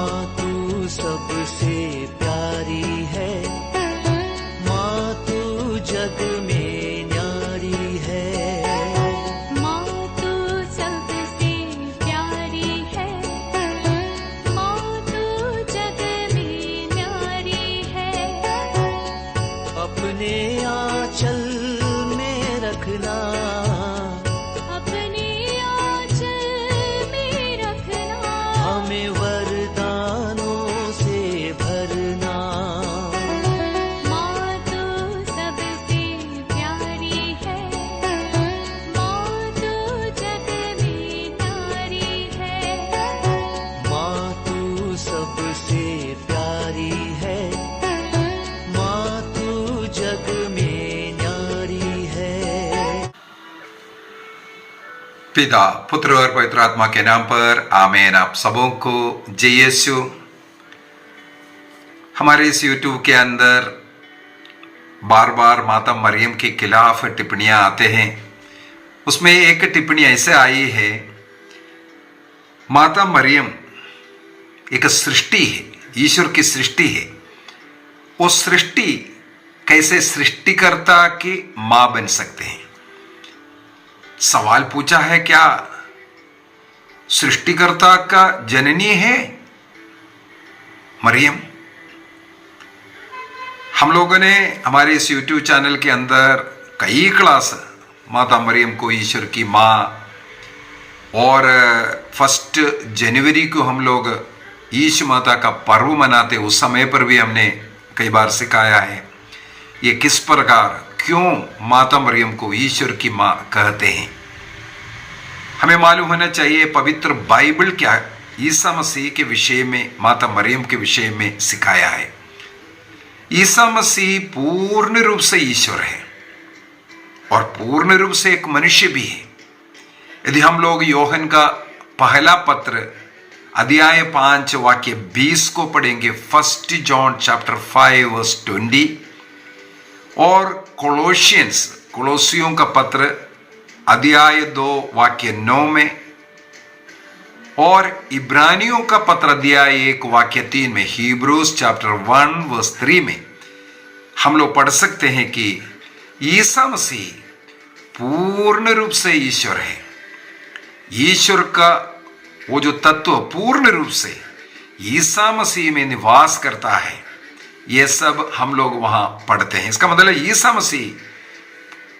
माँ तू सबसे प्यारी है, माँ तू जग में न्यारी है। माँ तू सबसे प्यारी है, माँ तू जग में न्यारी है। अपने आंचल में रखना, अपने आंचल में रखना। हमें वरदानों से भरना। माँ तू सबसे प्यारी है, माँ तू जग में न्यारी है। माँ तू सबसे प्यारी है, माँ तू जग में न्यारी है। पिता, पुत्र और पवित्र आत्मा के नाम पर आमीन। आप सबों को जय यीशु। हमारे इस यूट्यूब के अंदर बार बार माता मरियम के खिलाफ टिप्पणियां आते हैं। उसमें एक टिप्पणी ऐसे आई है, माता मरियम एक सृष्टि है, ईश्वर की सृष्टि है। वो सृष्टि कैसे सृष्टिकर्ता की मां बन सकते हैं? सवाल पूछा है, क्या सृष्टिकर्ता का जननी है मरियम? हम लोगों ने हमारे इस YouTube चैनल के अंदर कई क्लास माता मरियम को ईश्वर की मां, और 1 जनवरी को हम लोग ईश माता का पर्व मनाते, उस समय पर भी हमने कई बार सिखाया है ये किस प्रकार, क्यों माता मरियम को ईश्वर की मां कहते हैं। हमें मालूम होना चाहिए पवित्र बाइबल क्या ईसा मसीह के विषय में, माता मरियम के विषय में सिखाया है। ईसा मसीह पूर्ण रूप से ईश्वर है और पूर्ण रूप से एक मनुष्य भी है। यदि हम लोग योहन का पहला पत्र अध्याय 5 वाक्य 20 को पढ़ेंगे, 1 जॉन चैप्टर 5 वर्स 20, और कोलोसियों का पत्र अध्याय 2 वाक्य 9 में, और इब्रानियों का पत्र अध्याय 1 वाक्य 3 में, हिब्रूज चैप्टर 1 वर्स 3 में हम लोग पढ़ सकते हैं कि ईसा मसीह पूर्ण रूप से ईश्वर है। ईश्वर का वो जो तत्व पूर्ण रूप से ईसा मसीह में निवास करता है, ये सब हम लोग वहां पढ़ते हैं। इसका मतलब ईसा मसीह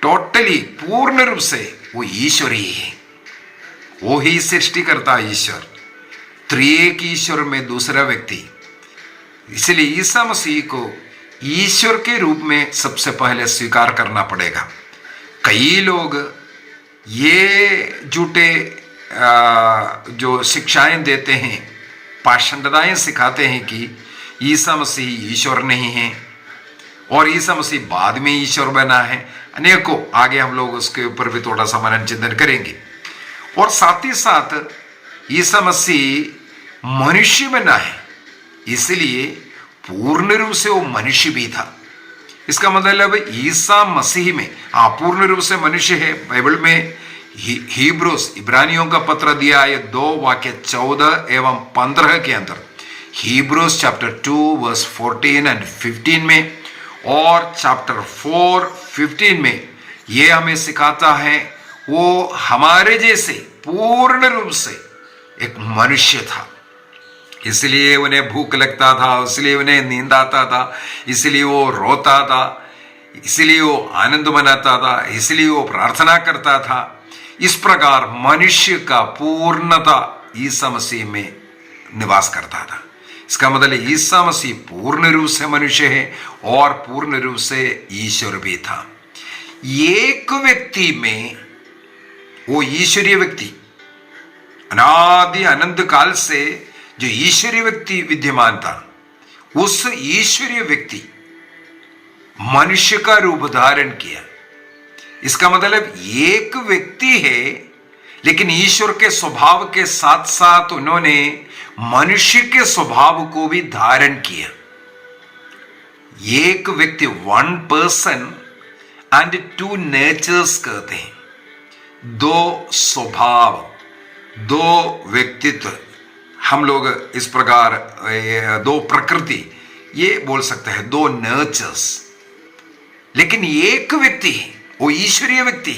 टोटली पूर्ण रूप से वो ईश्वर ही है, वो ही सृष्टिकर्ता ईश्वर, त्रिएक ईश्वर में दूसरा व्यक्ति। इसलिए ईसा मसीह को ईश्वर के रूप में सबसे पहले स्वीकार करना पड़ेगा। कई लोग ये झूठे जो शिक्षाएं देते हैं, पाषंडताएं सिखाते हैं कि ईसा मसीह ईश्वर नहीं है और ईसा मसीह बाद में ईश्वर बना है। अनेकों आगे हम लोग उसके ऊपर भी थोड़ा सा मनन चिंतन करेंगे। और साथ ही साथ ईसा मसीह मनुष्य बना है, इसलिए पूर्ण रूप से वो मनुष्य भी था। इसका मतलब ईसा मसीह में पूर्ण रूप से मनुष्य है। बाइबल में हिब्रूस इब्रानियों का पत्र अध्याय 2 वाक्य 14 एवं 15 के अंदर, हिब्रूस चैप्टर 2 वर्स 14 एंड 15 में, और चैप्टर 4 15 में ये हमें सिखाता है वो हमारे जैसे पूर्ण रूप से एक मनुष्य था। इसलिए उन्हें भूख लगता था, इसलिए उन्हें नींद आता था, इसलिए वो रोता था, इसलिए वो आनंद मनाता था, इसलिए वो प्रार्थना करता था। इस प्रकार मनुष्य का पूर्णता ईसा मसीह में निवास करता था। इसका मतलब ईसा मसीह पूर्ण रूप से मनुष्य है और पूर्ण रूप से ईश्वर भी था। एक व्यक्ति में वो ईश्वरीय व्यक्ति, अनादि अनंत काल से जो ईश्वरीय व्यक्ति विद्यमान था, उस ईश्वरीय व्यक्ति मनुष्य का रूप धारण किया। इसका मतलब एक व्यक्ति है, लेकिन ईश्वर के स्वभाव के साथ साथ उन्होंने मनुष्य के स्वभाव को भी धारण किया। एक व्यक्ति, 1 पर्सन एंड 2 नेचर्स कहते हैं। 2 स्वभाव, 2 व्यक्तित्व हम लोग इस प्रकार दो प्रकृति ये बोल सकते हैं, दो नर्चर्स। लेकिन एक व्यक्ति, वो ईश्वरीय व्यक्ति,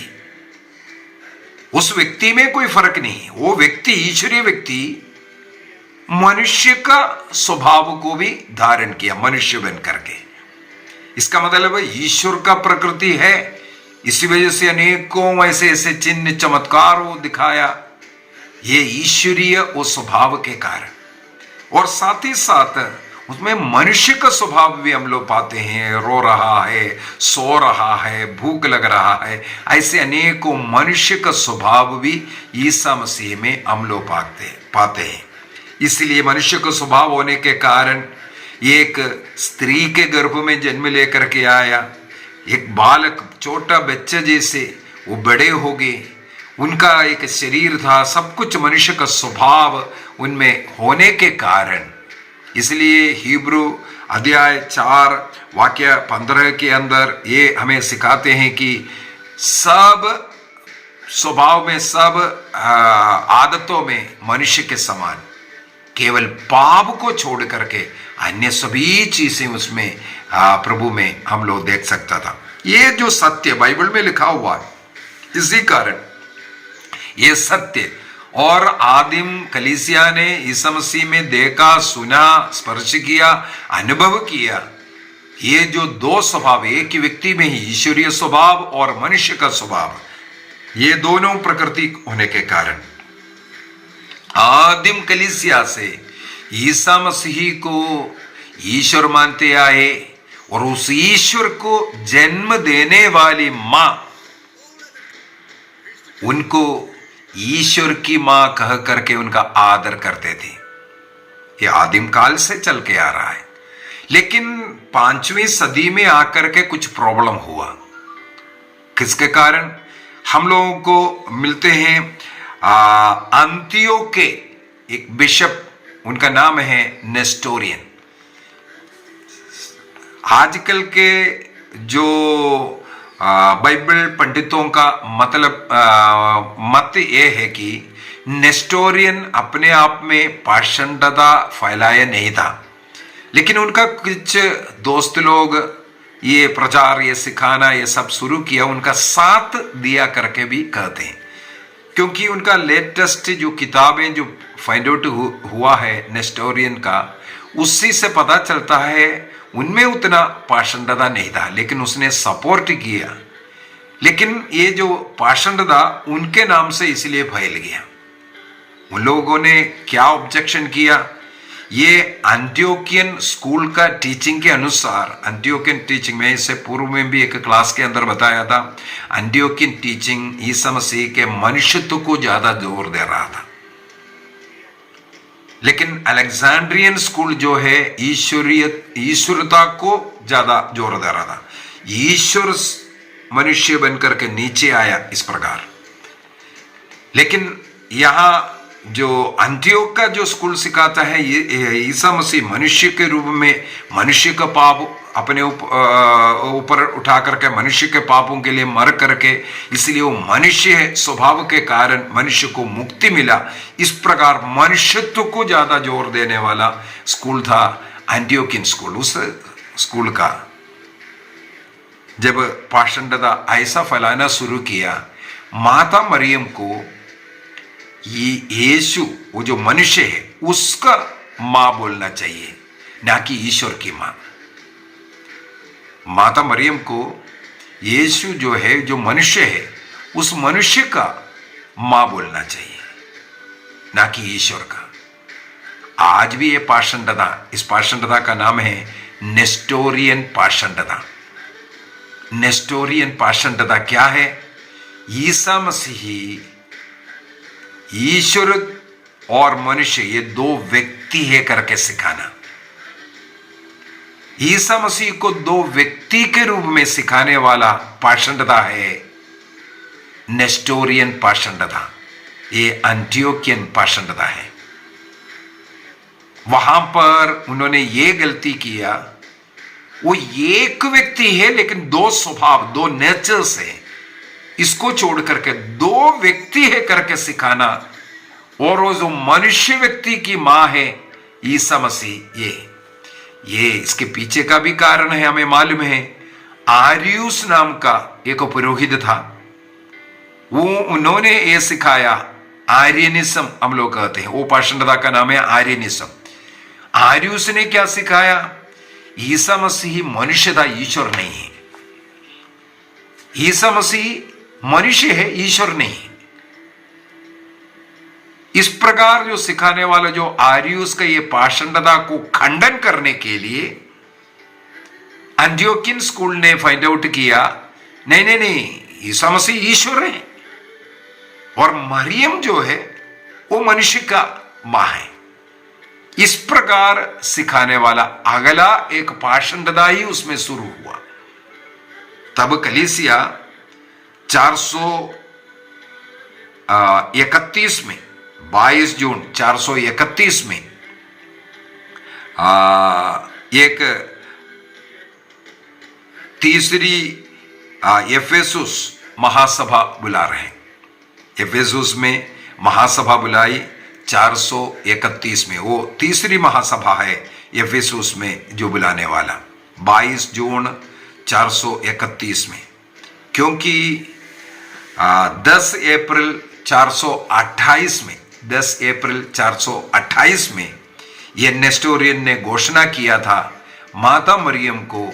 उस व्यक्ति में कोई फर्क नहीं। वो व्यक्ति, ईश्वरीय व्यक्ति, मनुष्य का स्वभाव को भी धारण किया मनुष्य बन करके। इसका मतलब ईश्वर का प्रकृति है, इसी वजह से अनेकों ऐसे ऐसे चिन्ह चमत्कार वो दिखाया, ये ईश्वरीय वो स्वभाव के कारण। और साथ ही साथ उसमें मनुष्य का स्वभाव भी हम लोग पाते हैं, रो रहा है, सो रहा है, भूख लग रहा है, ऐसे अनेकों मनुष्य का स्वभाव भी ईसा मसीह में हम लोग पाते हैं। इसलिए मनुष्य का स्वभाव होने के कारण एक स्त्री के गर्भ में जन्म लेकर के आया, एक बालक, छोटा बच्चा जैसे वो बड़े हो गए, उनका एक शरीर था, सब कुछ मनुष्य का स्वभाव उनमें होने के कारण। इसलिए हिब्रू अध्याय 4 वाक्य 15 के अंदर ये हमें सिखाते हैं कि सब स्वभाव में, सब आदतों में मनुष्य के समान, केवल पाप को छोड़ करके अन्य सभी चीजें उसमें प्रभु में हम लोग देख सकता था। ये जो सत्य बाइबल में लिखा हुआ है, इसी कारण ये सत्य और आदिम कलीसिया ने ईसा मसीह में देखा, सुना, स्पर्श किया, अनुभव किया। ये जो दो स्वभाव एक ही व्यक्ति में ही, ईश्वरीय स्वभाव और मनुष्य का स्वभाव, ये दोनों प्रकृति होने के कारण आदिम कलीसिया से ईसा मसीह को ईश्वर मानते आए और उस ईश्वर को जन्म देने वाली मां, उनको ईश्वर की मां कह करके उनका आदर करते थे। ये आदिम काल से चल के आ रहा है। लेकिन 5वीं सदी में आकर के कुछ प्रॉब्लम हुआ। किसके कारण? हम लोगों को मिलते हैं अंतियोके एक बिशप, उनका नाम है नेस्टोरियन। आजकल के जो बाइबल पंडितों का मतलब मत ये है कि नेस्टोरियन अपने आप में पाषंडता फैलाया नहीं था, लेकिन उनका कुछ दोस्त लोग ये प्रचार, ये सिखाना, ये सब शुरू किया, उनका साथ दिया करके भी कहते हैं। क्योंकि उनका लेटेस्ट जो किताबें जो फाइंड आउट हुआ है नेस्टोरियन का, उसी से पता चलता है उनमें उतना पाषंडता नहीं था, लेकिन उसने सपोर्ट किया। लेकिन ये जो पाषंडता उनके नाम से इसलिए फैल गया। उन लोगों ने क्या ऑब्जेक्शन किया? ये एंटियोकियन स्कूल का टीचिंग के अनुसार, एंटियोकियन टीचिंग में इससे पूर्व में भी एक क्लास के अंदर बताया था, एंटियोकियन टीचिंग ईसा मसीह के मनुष्यत्व को ज्यादा जोर दे रहा था। लेकिन अलेक्जेंड्रियन स्कूल जो है ईश्वरता को ज्यादा जोर दे रहा था। ईश्वर मनुष्य बनकर के नीचे आया इस प्रकार। लेकिन यहाँ जो अंत्योक का जो स्कूल सिखाता है, ये ईसा मसीह मनुष्य के रूप में मनुष्य का पाप अपने ऊपर उठा करके मनुष्य के पापों के लिए मर करके, इसलिए वो मनुष्य है, स्वभाव के कारण मनुष्य को मुक्ति मिला। इस प्रकार मनुष्यत्व को ज्यादा जोर देने वाला स्कूल था एंटियोकियन स्कूल। उस स्कूल का जब पाषंडता ऐसा फैलाना शुरू किया, माता मरियम को ये यीशु, वो जो मनुष्य है, उसका मां बोलना चाहिए, ना कि ईश्वर की मां। माता मरियम को यीशु जो है, जो मनुष्य है, उस मनुष्य का मां बोलना चाहिए, ना कि ईश्वर का। आज भी ये पाषंडता, इस पाषंडता का नाम है नेस्टोरियन पाषंडता। नेस्टोरियन पाषंडता क्या है? ईसा मसीह ईश्वर और मनुष्य ये दो व्यक्ति है करके सिखाना। ईसा मसीह को दो व्यक्ति के रूप में सिखाने वाला पाषंडता है नेस्टोरियन पाषंडता, ये एंटियोकियन पाषंडता है। वहां पर उन्होंने ये गलती किया, वो एक व्यक्ति है लेकिन दो स्वभाव, दो नेचर्स है, इसको छोड़ करके दो व्यक्ति है करके सिखाना और वो जो मनुष्य व्यक्ति की मां है ईसा मसीह, ये इसके पीछे का भी कारण है, हमें मालूम है। आर्यूस नाम का एक पुरोहित था, उन्होंने ये सिखाया, आर्यनिज्म हम लोग कहते हैं, वो पाषंडता का नाम है आर्यनिज्म। आर्यूस ने क्या सिखाया? ईसा मसीह मनुष्य था, ईश्वर नहीं है। ईसा मसीह मनुष्य है, ईश्वर नहीं है। इस प्रकार जो सिखाने वाला जो आर्यूस का ये पाषंडता को खंडन करने के लिए एंटियोकियन स्कूल ने फाइंड आउट किया, नहीं नहीं नहीं, ईसा मसीह ईश्वर है और मरियम जो है वो मनुष्य का मां है। इस प्रकार सिखाने वाला अगला एक पाषंडता ही उसमें शुरू हुआ। तब कलीसिया 431 में, 22 जून 431 में एक तीसरी एफेसुस महासभा बुला रहे हैं। एफेसुस में महासभा बुलाई 431 में, वो तीसरी महासभा है एफेसुस में जो बुलाने वाला, 22 जून 431 में। क्योंकि 10 अप्रैल 428 में, 10 अप्रैल 428 में ये नेस्टोरियन ने घोषणा किया था, माता मरियम को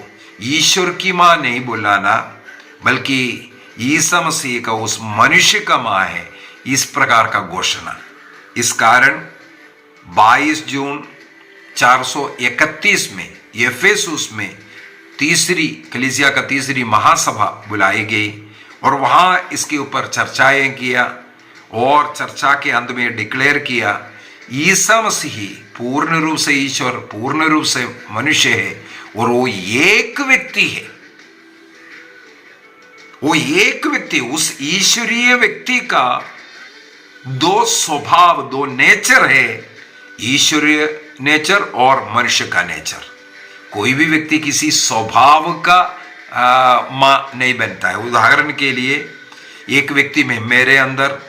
ईश्वर की मां नहीं बुलाना, बल्कि ईसा मसीह का उस मनुष्य का मां है, इस प्रकार का घोषणा। इस कारण 22 जून 431 में एफेसुस में तीसरी कलीसिया का तीसरी महासभा बुलाई गई और वहां इसके ऊपर चर्चाएं किया और चर्चा के अंत में डिक्लेयर किया, ईसा मसीह पूर्ण रूप से ईश्वर, पूर्ण रूप से मनुष्य है और वो एक व्यक्ति है। वो एक व्यक्ति, उस ईश्वरीय व्यक्ति का दो स्वभाव, दो नेचर है, ईश्वरीय नेचर और मनुष्य का नेचर। कोई भी व्यक्ति किसी स्वभाव का मां नहीं बनता है। उदाहरण के लिए एक व्यक्ति में, मेरे अंदर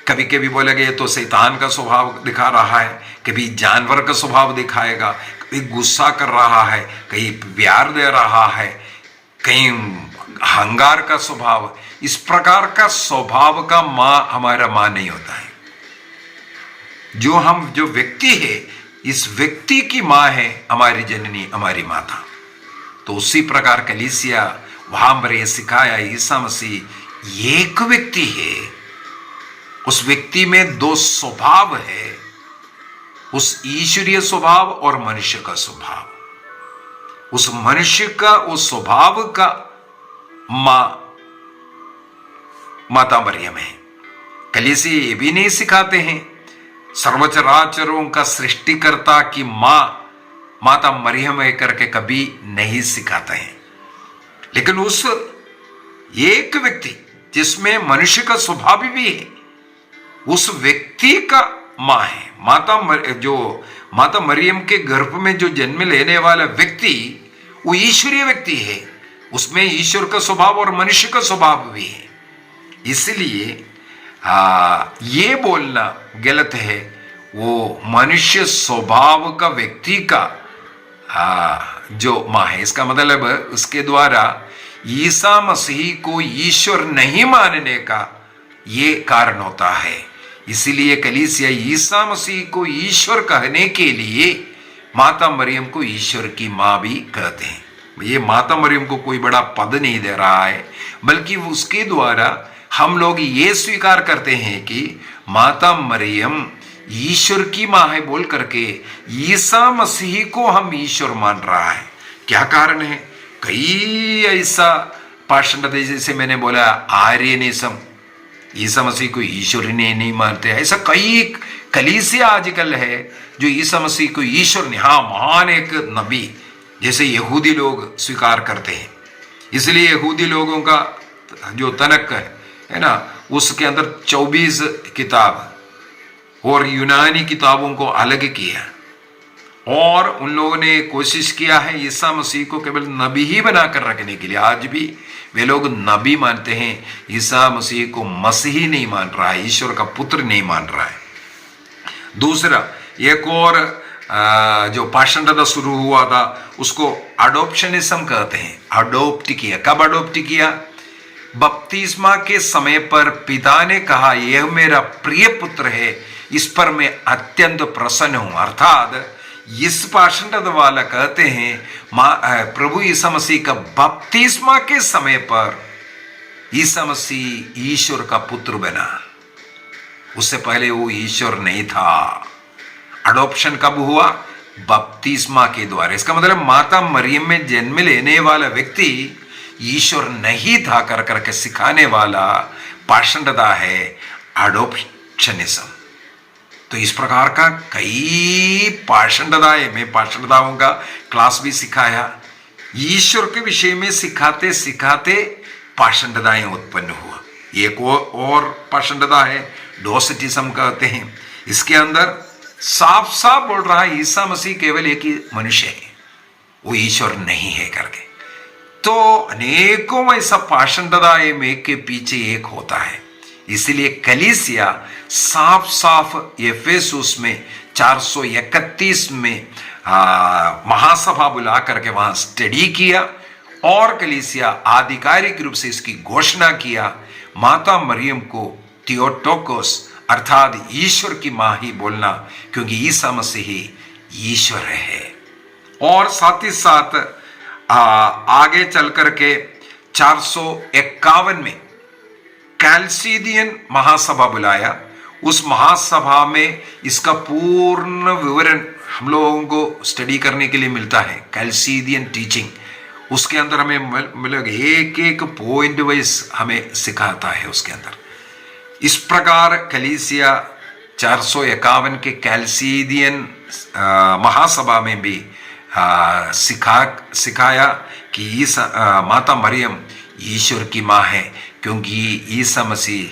कभी कभी बोलेगा ये तो शैतान का स्वभाव दिखा रहा है, कभी जानवर का स्वभाव दिखाएगा, कभी गुस्सा कर रहा है, कहीं प्यार दे रहा है, कहीं अहंकार का स्वभाव। इस प्रकार का स्वभाव का मां हमारा मां नहीं होता है। जो व्यक्ति है, इस व्यक्ति की मां है हमारी जननी, हमारी माता। तो उसी प्रकार कलीसिया वहां पर यह सिखाया, ईसा मसीह एक व्यक्ति है, उस व्यक्ति में दो स्वभाव है, उस ईश्वरीय स्वभाव और मनुष्य का स्वभाव। उस मनुष्य का, उस स्वभाव का मां माता मरियम है। कलीसिया ये भी नहीं सिखाते हैं सर्वचराचरों का सृष्टिकर्ता की मां माता मरियम है करके, कभी नहीं सिखाते हैं। लेकिन उस एक व्यक्ति जिसमें मनुष्य का स्वभाव भी है, उस व्यक्ति का मां है माता मरियम के गर्भ में जो जन्म लेने वाला व्यक्ति, वो ईश्वरीय व्यक्ति है, उसमें ईश्वर का स्वभाव और मनुष्य का स्वभाव भी है। इसलिए ये बोलना गलत है, वो मनुष्य स्वभाव का व्यक्ति का जो मां है। इसका मतलब उसके द्वारा ईसा मसीह को ईश्वर नहीं मानने का ये कारण होता है। इसलिए कलीसिया ईसा मसीह को ईश्वर कहने के लिए माता मरियम को ईश्वर की मां भी कहते हैं। ये माता मरियम को कोई बड़ा पद नहीं दे रहा है, बल्कि उसके द्वारा हम लोग ये स्वीकार करते हैं कि माता मरियम ईश्वर की मां है बोल करके ईसा मसीह को हम ईश्वर मान रहा है। क्या कारण है? कई ऐसा पाषंड, जैसे मैंने बोला आर्यनिज्म, ईसा मसीह को ईश्वर नहीं मानते। ऐसा कई कलीसिया आजकल है जो ईसा मसीह को ईश्वर नहीं, हाँ महान एक नबी जैसे यहूदी लोग स्वीकार करते हैं। इसलिए यहूदी लोगों का जो तनक है ना, उसके अंदर 24 किताब और यूनानी किताबों को अलग किया और उन लोगों ने कोशिश किया है ईसा मसीह को केवल नबी ही बनाकर रखने के लिए। आज भी वे लोग नबी मानते हैं, ईसा मसीह को मसीही नहीं मान रहा है, ईश्वर का पुत्र नहीं मान रहा है। दूसरा, एक और जो पाषंडता शुरू हुआ था उसको अडोप्शनिज्म कहते हैं। अडोप्ट किया, कब अडोप्ट किया? बपतिस्मा के समय पर पिता ने कहा यह मेरा प्रिय पुत्र है, इस पर मैं अत्यंत प्रसन्न हूं। अर्थात इस पाषंडता वाला कहते हैं प्रभु ईसा मसीह का बपतिस्मा के समय पर ईसा मसीह ईश्वर का पुत्र बना, उससे पहले वो ईश्वर नहीं था। अडॉप्शन कब हुआ? बपतिस्मा के द्वारा। इसका मतलब माता मरियम में जन्म लेने वाला व्यक्ति ईश्वर नहीं था कर करके सिखाने वाला पाषंडता है अडॉप्शनिज्म। तो इस प्रकार का कई पाषंडताएं, मैं पाषंडताओं का क्लास भी सिखाया। ईश्वर के विषय में सिखाते सिखाते पाषंडताएं उत्पन्न हुआ। एक और पाषंडता है डोसेटिज्म कहते हैं। इसके अंदर साफ साफ बोल रहा है ईसा मसीह केवल एक ही मनुष्य है, वो ईश्वर नहीं है करके। तो अनेकों ऐसा पाषंडताएं में एक के पीछे एक होता है। इसलिए कलीसिया साफ साफ एफेसुस में 431 में महासभा बुला करके वहां स्टडी किया और कलीसिया आधिकारिक रूप से इसकी घोषणा किया, माता मरियम को थियोटोकोस अर्थात ईश्वर की मां ही बोलना, क्योंकि ईसा मसीह ईश्वर है। और साथ ही साथ आगे चल करके 451 में कैल्सीडियन महासभा बुलाया। उस महासभा में इसका पूर्ण विवरण हम लोगों को स्टडी करने के लिए मिलता है, कैल्सीडियन टीचिंग। उसके अंदर हमें मतलब एक एक पॉइंट वाइज हमें सिखाता है उसके अंदर। इस प्रकार कलीसिया 451 के कैल्सीडियन महासभा में भी सिखाया कि माता मरियम ईश्वर की मां है, क्योंकि ईसा मसीह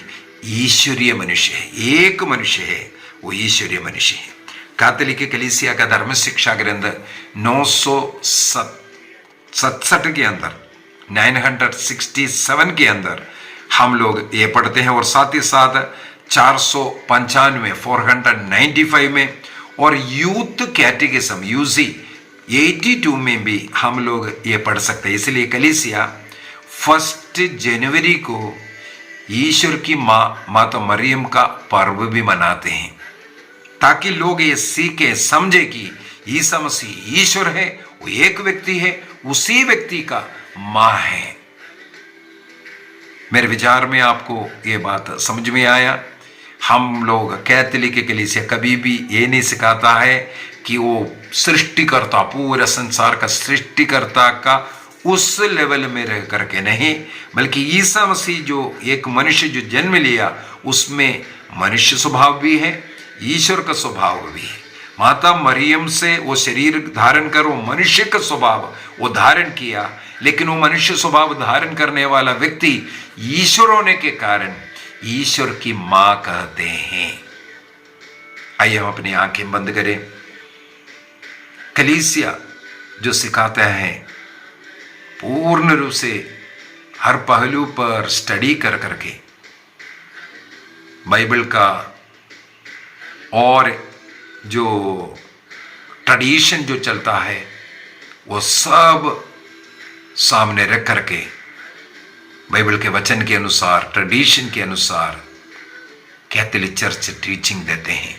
ईश्वरीय मनुष्य है, एक मनुष्य है, वो ईश्वरीय मनुष्य है। कैथोलिक कलीसिया का धर्म शिक्षा ग्रंथ 967 के अंदर 967 के अंदर हम लोग ये पढ़ते हैं। और साथ ही साथ 495 में और यूथ कैटेकिज्म यूजी 82 में भी हम लोग ये पढ़ सकते हैं। इसलिए कलीसिया 1 जनवरी को ईश्वर की माता मरियम का पर्व भी मनाते हैं, ताकि लोग ये सीखे समझे कि ईसा मसीह ईश्वर है, वो एक व्यक्ति है, उसी व्यक्ति का मां है। मेरे विचार में आपको ये बात समझ में आया। हम लोग कैथोलिक कलीसिया कभी भी ये नहीं सिखाता है कि वो सृष्टिकर्ता, पूरे संसार का सृष्टिकर्ता का उस लेवल में रह करके नहीं, बल्कि ईसा मसीह जो एक मनुष्य जो जन्म लिया उसमें मनुष्य स्वभाव भी है, ईश्वर का स्वभाव भी है। माता मरियम से वो शरीर धारण कर वो मनुष्य का स्वभाव वो धारण किया, लेकिन वो मनुष्य स्वभाव धारण करने वाला व्यक्ति ईश्वर होने के कारण ईश्वर की मां कहते हैं। आइए हम अपनी आंखें बंद करें। कलीसिया जो सिखाता है पूर्ण रूप से हर पहलू पर स्टडी कर करके बाइबल का और जो ट्रेडिशन जो चलता है वो सब सामने रख करके बाइबल के वचन के अनुसार, ट्रेडिशन के अनुसार कैथोलिक चर्च टीचिंग देते हैं।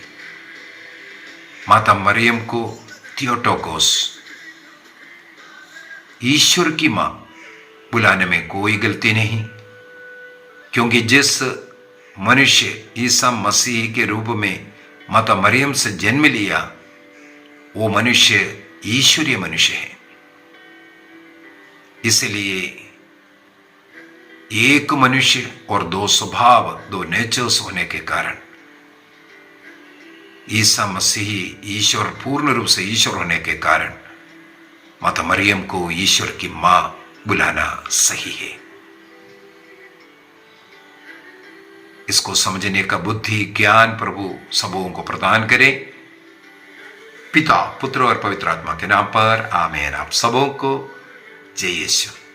माता मरियम को थियोटोकोस, ईश्वर की मां बुलाने में कोई गलती नहीं, क्योंकि जिस मनुष्य ईसा मसीह के रूप में माता मरियम से जन्म लिया वो मनुष्य ईश्वरीय मनुष्य है। इसलिए एक मनुष्य और दो स्वभाव, दो नेचर्स होने के कारण ईसा मसीह ईश्वर, पूर्ण रूप से ईश्वर होने के कारण माता मरियम को ईश्वर की मां बुलाना सही है। इसको समझने का बुद्धि ज्ञान प्रभु सबों को प्रदान करे। पिता, पुत्र और पवित्र आत्मा के नाम पर आमीन। आप सबों को जय यीशु।